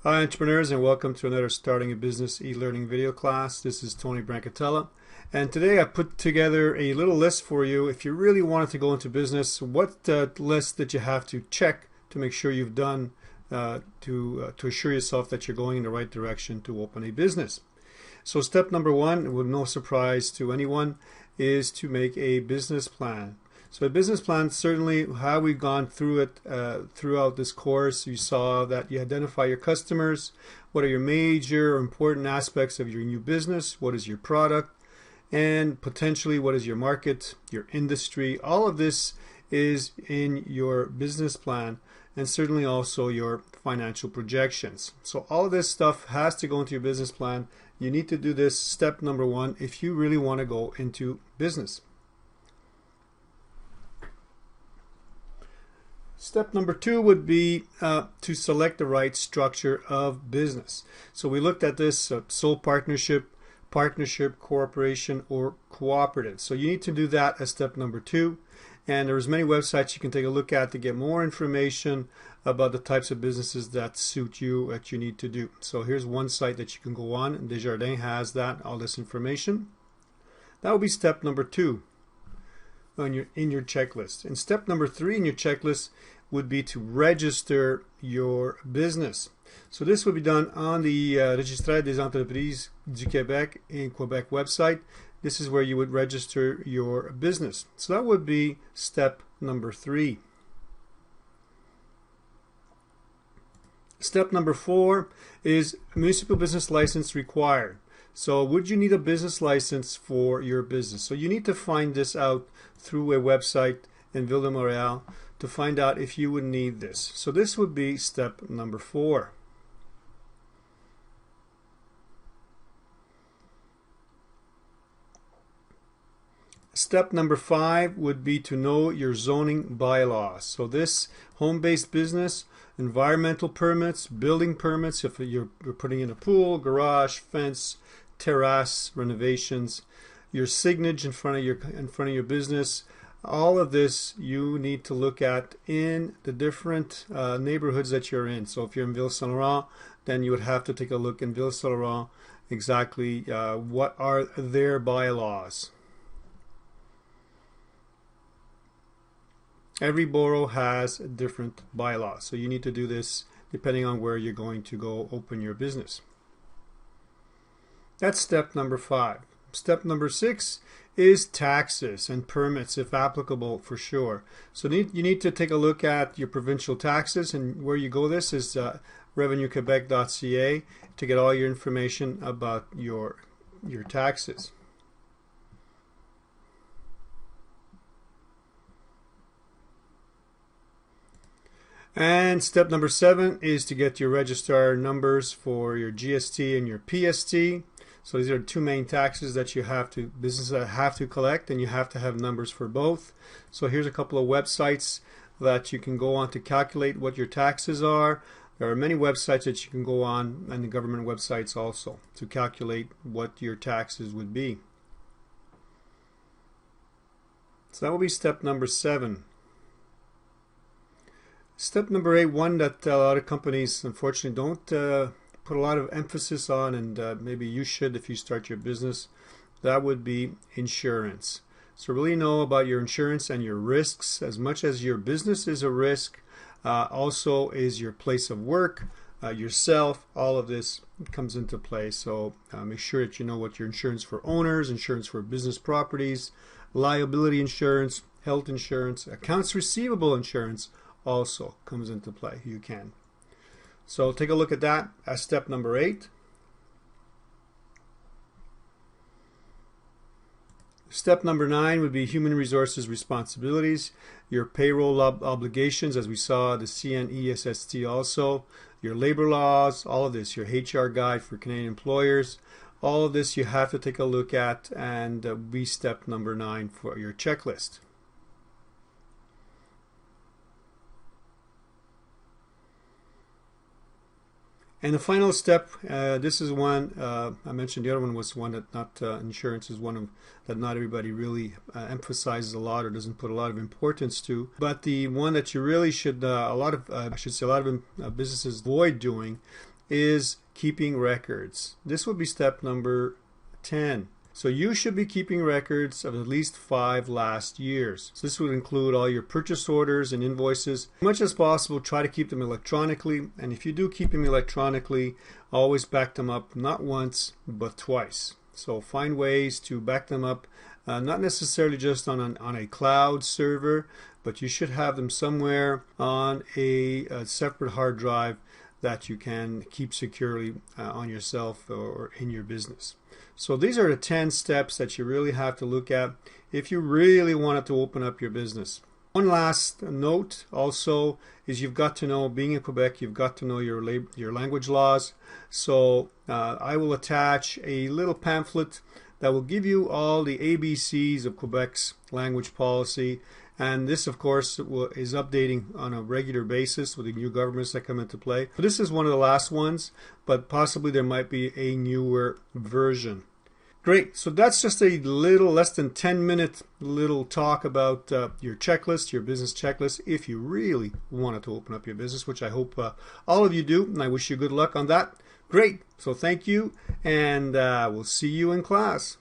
Hi entrepreneurs, and welcome to another Starting a Business e-learning video class. This is Tony Brancatella, and today I put together a little list for you. If you really wanted to go into business, what list that you have to check to make sure you've done to assure yourself that you're going in the right direction to open a business. So step number one, with no surprise to anyone, is to make a business plan. So a business plan, certainly how we've gone through it throughout this course, you saw that you identify your customers, what are your major or important aspects of your new business, what is your product, and potentially what is your market, your industry. All of this is in your business plan, and certainly also your financial projections. So all of this stuff has to go into your business plan. You need to do this step number one if you really want to go into business. Step number two would be to select the right structure of business. So we looked at this sole partnership, cooperation, or cooperative. So you need to do that as step number two. And there's many websites you can take a look at to get more information about the types of businesses that suit you, that you need to do. So here's one site that you can go on, and Desjardins has all this information. That will be step number two in your checklist. And step number three in your checklist would be to register your business. So this would be done on the Registraire des Entreprises du Québec in Quebec website. This is where you would register your business. So that would be step number three. Step number four is municipal business license required. So would you need a business license for your business? So you need to find this out through a website in Ville de Montréal to find out if you would need this. So this would be step number four. Step number five would be to know your zoning bylaws. So this home-based business, environmental permits, building permits, if you're putting in a pool, garage, fence, terrace, renovations, your signage in front of your business, all of this you need to look at in the different neighborhoods that you're in. So if you're in Ville Saint Laurent, then you would have to take a look in Ville Saint Laurent exactly what are their bylaws. Every borough has different bylaws, so you need to do this depending on where you're going to go open your business. That's step number five. Step number six is taxes and permits, if applicable, for sure. So you need to take a look at your provincial taxes, and where you go this is revenuequebec.ca to get all your information about your taxes. And step number seven is to get your registrar numbers for your GST and your PST. So these are two main taxes that businesses have to collect, and you have to have numbers for both. So here's a couple of websites that you can go on to calculate what your taxes are. There are many websites that you can go on, and the government websites also, to calculate what your taxes would be. So that will be step number seven. Step number eight, one that a lot of companies unfortunately don't put a lot of emphasis on, and maybe you should if you start your business, that would be insurance. So really know about your insurance and your risks. As much as your business is a risk, also is your place of work, yourself. All of this comes into play. So make sure that you know what your insurance for owners, insurance for business properties, liability insurance, health insurance, accounts receivable insurance also comes into play. You can. So take a look at that as step number eight. Step number nine would be human resources responsibilities, your payroll obligations, as we saw, the CNESST also, your labor laws, all of this, your HR guide for Canadian employers. All of this you have to take a look at, and be step number nine for your checklist. And the final step, this is one, I mentioned the other one was one that insurance is one of that not everybody really emphasizes a lot or doesn't put a lot of importance to. But the one that you really should, a lot of businesses avoid doing is keeping records. This would be step number 10. So you should be keeping records of at least 5 last years. So this would include all your purchase orders and invoices. As much as possible, try to keep them electronically. And if you do keep them electronically, always back them up not once, but twice. So find ways to back them up, not necessarily just on a cloud server, but you should have them somewhere on a separate hard drive that you can keep securely on yourself or in your business. So these are the 10 steps that you really have to look at if you really wanted to open up your business. One last note also is you've got to know, being in Quebec, you've got to know your language laws. So I will attach a little pamphlet that will give you all the ABCs of Quebec's language policy. And this, of course, is updating on a regular basis with the new governments that come into play. This is one of the last ones, but possibly there might be a newer version. Great. So that's just a little less than 10-minute little talk about your checklist, your business checklist, if you really wanted to open up your business, which I hope all of you do, and I wish you good luck on that. Great. So thank you, and we'll see you in class.